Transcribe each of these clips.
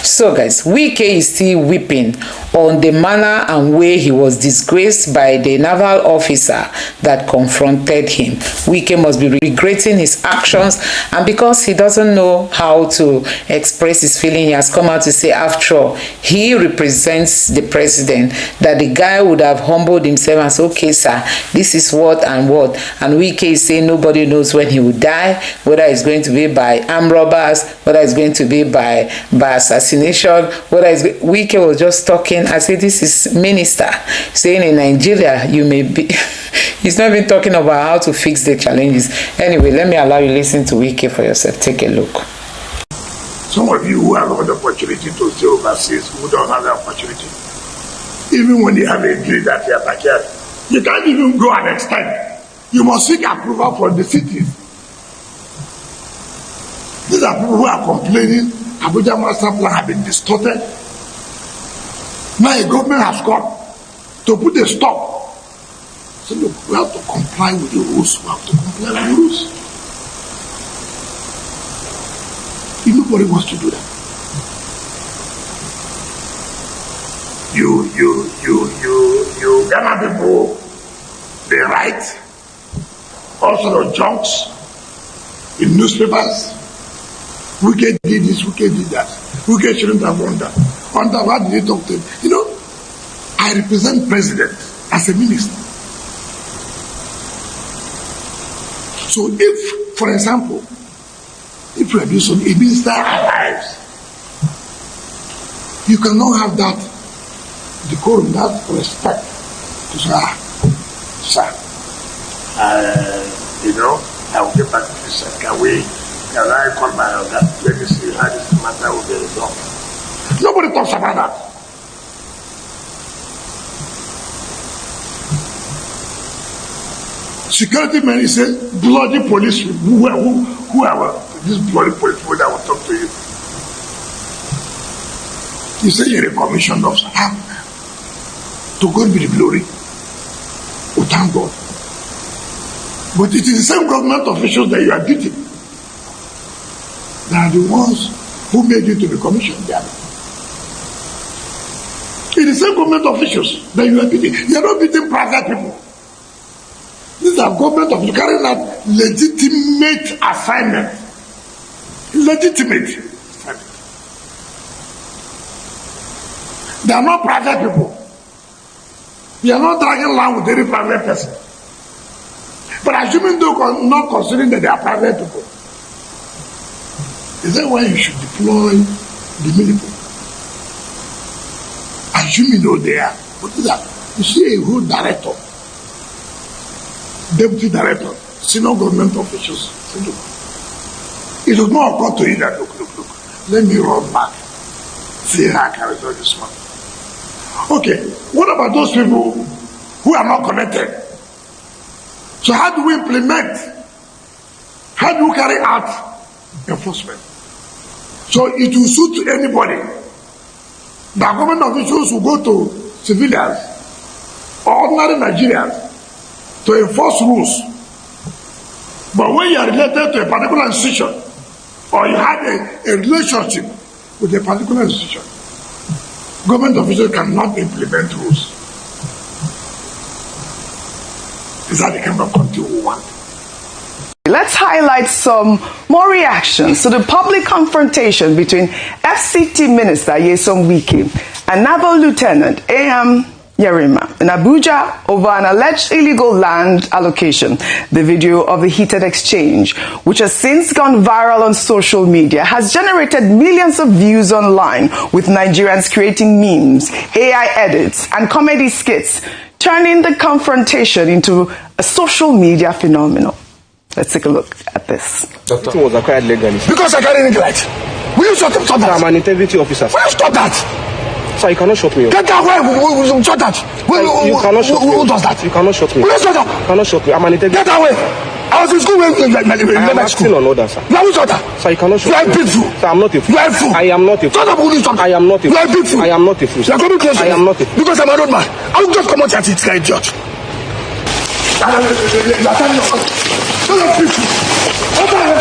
So guys, Wike is still weeping on the manner and way he was disgraced by the naval officer that confronted him. Wike must be regretting his actions, and because he doesn't know how to express his feeling, he has come out to say, after all, he represents the president, that the guy would have humbled himself and said, okay sir, this is what and what. And Wike is saying nobody knows when he will die, whether it's going to be by armed robbers, whether it's going to be by assassination, whether it's... Wike was just talking. I said, this is minister saying in Nigeria you may be... He's not even talking about how to fix the challenges. Anyway, let me allow you to listen to Wike for yourself. Take a look. Some of you who have the opportunity to stay overseas, who don't have the opportunity, even when you have a dream that you are backyard, you can't even go and extend. You must seek approval from the cities. These are people who are complaining Abuja master plan has been distorted. Now a government has come to put a stop. So look, we have to comply with the rules. We have to comply with the rules. If nobody wants to do that, you Ghana people, they write all sort of junks in newspapers. Wike did this, Wike did that. Wike shouldn't have done that. Why did they talk to him? You know, I represent president as a minister. So if, for example, if you abuse a minister arrives, you cannot have that decorum, that respect to say, sir, I will get back to this. Can I call my order? Let me see how this matter will be resolved. Nobody talks about that. Security men, he said, bloody police, whoever, this bloody police people that will talk to you. He said, you're a commissioned officer. To God be the glory. Oh, thank God. But it is the same government officials that you are beating. They are the ones who made you to be commissioned. It is the same government officials that you are beating. You are not beating private people. These are government officials carrying out legitimate assignment. Legitimate. They are not private people. You are not dragging along with any private person. But assuming they are not considering that they are private people, is that why you should deploy the military? Assuming they are. What is that? You see a whole director, deputy director, senior government officials. It does not occur to you that, look, let me run back. See how I can resolve this one. Okay, what about those people who are not connected? So how do we implement? How do we carry out enforcement? So it will suit anybody. The government officials will go to civilians or ordinary Nigerians to enforce rules. But when you are related to a particular institution or you have a relationship with a particular institution, government officials cannot implement rules. Is that the kind of country we want? Let's highlight some more reactions to the public confrontation between FCT Minister Nyesom Wike and Naval Lieutenant A.M. Yerima in Abuja over an alleged illegal land allocation. The video of the heated exchange, which has since gone viral on social media, has generated millions of views online, with Nigerians creating memes, AI edits, and comedy skits, turning the confrontation into a social media phenomenon. Let's take a look at this. Doctor, it was acquired legally. Because I carry neglect. Will you stop that? I'm an integrity officer. Will you stop that? Sir, you cannot shut me up. Get away! Shut that! You cannot shut me up. Who does that? You cannot shut me up. Will you shut up? You cannot shut me up. I'm an integrity. Get away! I was in school when you I'm acting on order, sir. You haven't shut that. Sir, you cannot shut me up. You are a big fool. Sir, I'm not a fool. You are a fool. I am not a fool. Shut up, will you stop? I am not a fool. You are a big fool. I am not a fool. You are coming close to me. I am not a fool. Because I'm a road man. I will just come out and say, idiot. You are telling yourself. Shut up, big fool. What the hell?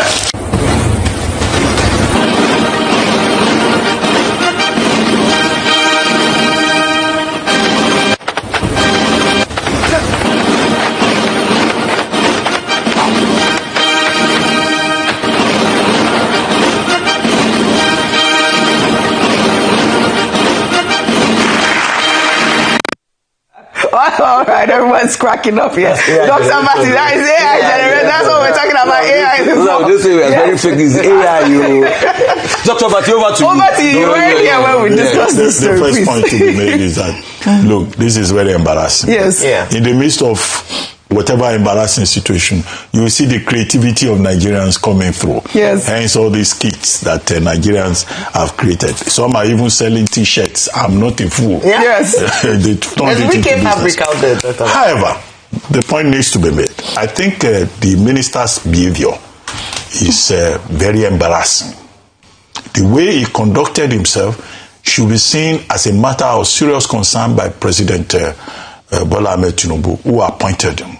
All right, everyone's cracking up here. Dr. Martin, that is AI generated. That's what we're talking about. AI. No, this is very fake. This AI. Dr. Martin, over to you. You were here when we discussed this. The first point to be made is that, look, this is very embarrassing. Yes. Yeah. In the midst of whatever embarrassing situation, you will see the creativity of Nigerians coming through. Yes. Hence all these kits that Nigerians have created. Some are even selling T-shirts. I'm not a fool. Yeah. Yes. They turned it we into came fabric business. out there. However, the point needs to be made. I think the minister's behavior is very embarrassing. The way he conducted himself should be seen as a matter of serious concern by President Bola Ahmed Tinubu, who appointed him.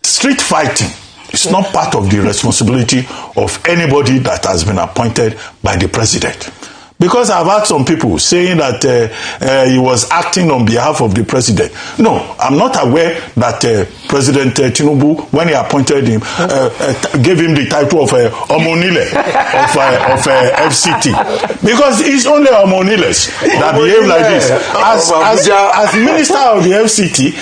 Street fighting is not part of the responsibility of anybody that has been appointed by the president. Because I've heard some people saying that he was acting on behalf of the president. No, I'm not aware that President Tinubu, when he appointed him, gave him the title of Omonile of FCT. Because it's only Omoniles that behave like this. As minister of the FCT,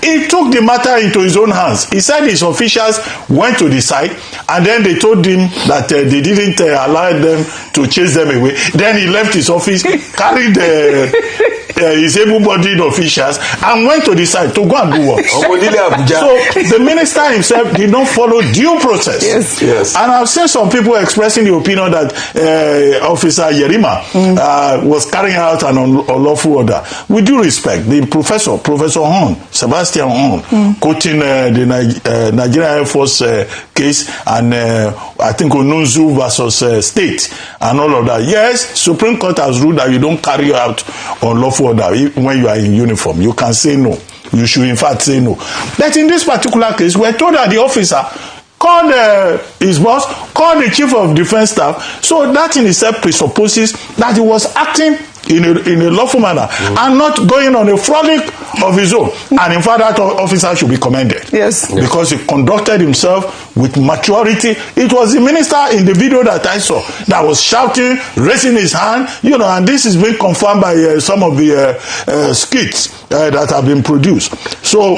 he took the matter into his own hands. He said his officials went to the site and then they told him that they didn't allow them to chase them away. Then he left his office, carried his able-bodied officials and went to the site to go and do what? So the minister himself did not follow due process. Yes. And I've seen some people expressing the opinion that Officer Yerima was carrying out an unlawful order. With due respect, the Professor Horn, Sebastian Horn, quoting the Nigerian Air Force case and I think Onunzu versus State and all of that. Yes, Supreme Court has ruled that you don't carry out unlawful order when you are in uniform. You can say no. You should in fact say no. But in this particular case, we're told that the officer called his boss, called the chief of defense staff. So that in itself presupposes that he was acting in a lawful manner and not going on a frolic of his own. And in fact, that officer should be commended. Yes. Because he conducted himself with maturity. It was the minister in the video that I saw that was shouting, raising his hand, and this is being confirmed by some of the skits that have been produced. So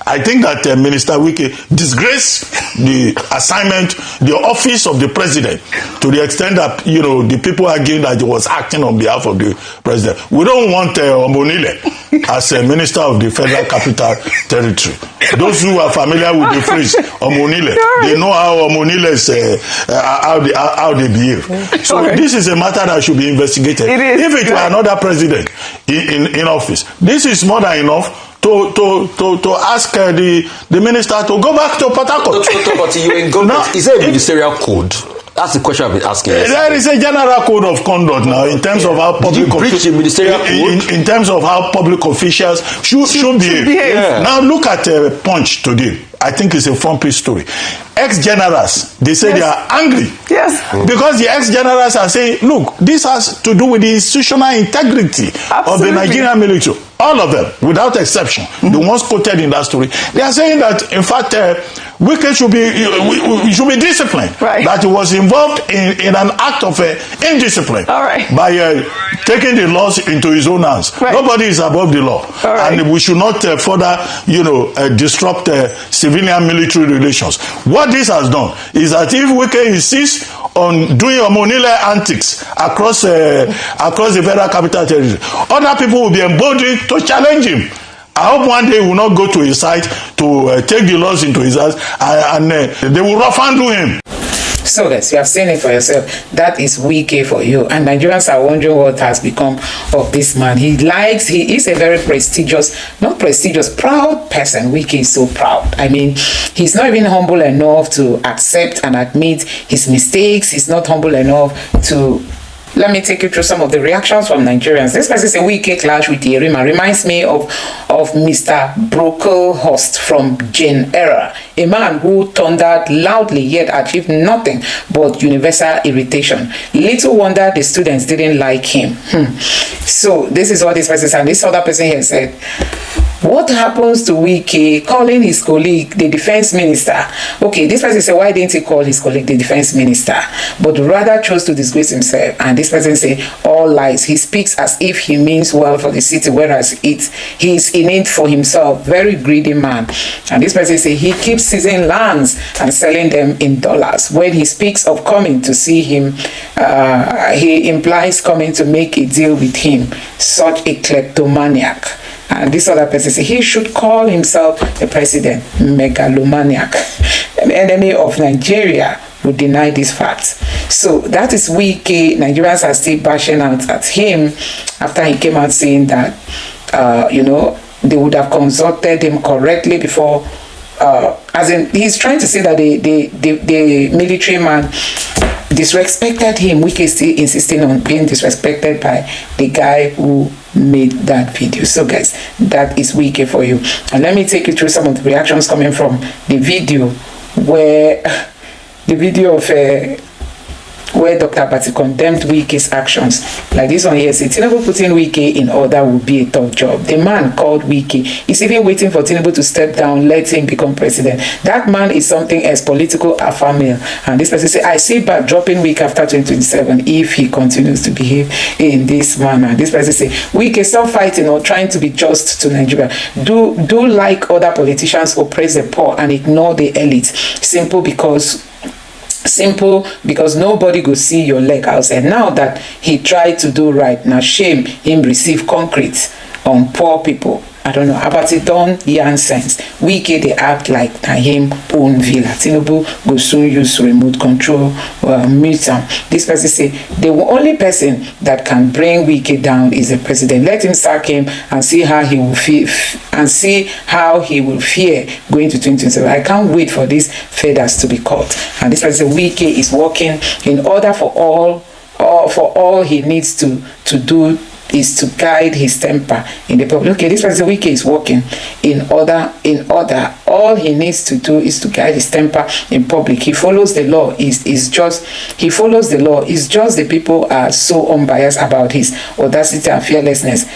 I think that Minister Wike disgraced the assignment, the office of the president, to the extent that, the people arguing that he was acting on behalf of the president. We don't want Omonile as a minister of the Federal Capital Territory. Those who are familiar with the phrase Omonile, they know how Omonile is, how they behave. So this is a matter that should be investigated. If it were another president in office, this is more than enough to ask the minister to go back to Port Harcourt. But you in government, is there a ministerial code? That's the question I've been asking. There is a general code of conduct now in terms of how public in terms of how public officials should behave. Yeah. Now look at Punch today. I think it's a front page story. Ex-generals, they say they are angry. Yes. Because the ex-generals are saying, look, this has to do with the institutional integrity of the Nigerian military. All of them, without exception, the ones quoted in that story, they are saying that, in fact, Wike should be disciplined. Right. That he was involved in an act of indiscipline. All right. By taking the laws into his own hands. Right. Nobody is above the law. All right. And we should not further, disrupt civilian military relations. What this has done is that if Wike insists on doing Omonile antics across the Federal Capital Territory, other people will be emboldened to challenge him. I hope one day he will not go to his site to take the laws into his hands and they will rough handle him. So guys, you have seen it for yourself. That is Wike for you. And Nigerians are wondering what has become of this man. He is a very proud person. Wike is so proud. I mean, he's not even humble enough to accept and admit his mistakes. He's not humble enough to... Let me take you through some of the reactions from Nigerians. This person says Wike clash with Yerima reminds me of Mr. Brocklehurst from Jane Eyre, a man who thundered loudly yet achieved nothing but universal irritation. Little wonder the students didn't like him. So this is what this person said. This other person here said, What happens to Wike calling his colleague the defense minister? Okay, this person said, why didn't he call his colleague the defense minister, but rather chose to disgrace himself? And this person said, all lies. He speaks as if he means well for the city, whereas he is in it for himself. Very greedy man. And this person said, he keeps seizing lands and selling them in dollars. When he speaks of coming to see him, he implies coming to make a deal with him. Such a kleptomaniac. And this other person says he should call himself the president. Megalomaniac. An enemy of Nigeria would deny these facts. So that is Wike. Nigerians are still bashing out at him after he came out saying that, they would have consulted him correctly before, as in, he's trying to say that the military man disrespected him. Wike is still insisting on being disrespected by the guy who made that video. So guys, that is Wike for you. And let me take you through some of the reactions coming from the video where where Dr. Abati condemned Wike's actions. Like this one here says, Tinubu putting Wike in order will be a tough job. The man called Wike is even waiting for Tinubu to step down, let him become president. That man is something as political alpha male. And this person say, I see back dropping Wike after 2027 if he continues to behave in this manner. This person say, Wike, stop fighting or trying to be just to Nigeria. Do like other politicians oppress the poor and ignore the elite. Simple because nobody go see your leg outside. Now that he tried to do right, now shame him receive concrete on poor people. I don't know. Abati don yarn sense. Wike they act like na him own villa. Tinubu go soon use remote control mute am. This person say the only person that can bring Wike down is the president. Let him sack him and see how he will feel going to 2027. I can't wait for these feathers to be caught. And this person say Wike is working in order for all he needs to do is to guide his temper in the public. Okay, this person Wike is working in order. All he needs to do is to guide his temper in public. He follows the law. He follows the law. It's just the people are so unbiased about his audacity and fearlessness,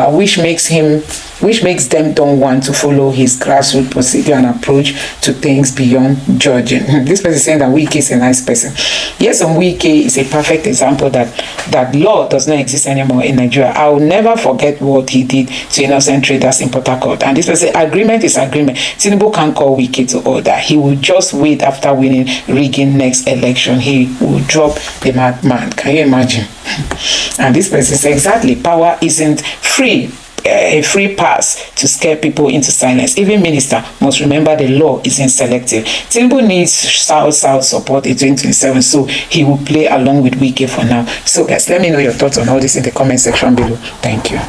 which makes them don't want to follow his grassroots procedure and approach to things beyond judging. This person is saying that Wike is a nice person. Yes, and Wike is a perfect example that law does not exist anymore in Nigeria. I will never forget what he did to innocent traders in Port Harcourt. And this person, agreement is agreement. Tinubu can't call Wike to order. He will just wait after winning, rigging next election. He will drop the madman. Can you imagine? And this person says exactly, power isn't free. A free pass to scare people into silence. Even minister must remember the law isn't selective. Tinubu needs South support in 2027, so he will play along with Wike for now. So guys, let me know your thoughts on all this in the comment section below. Thank you.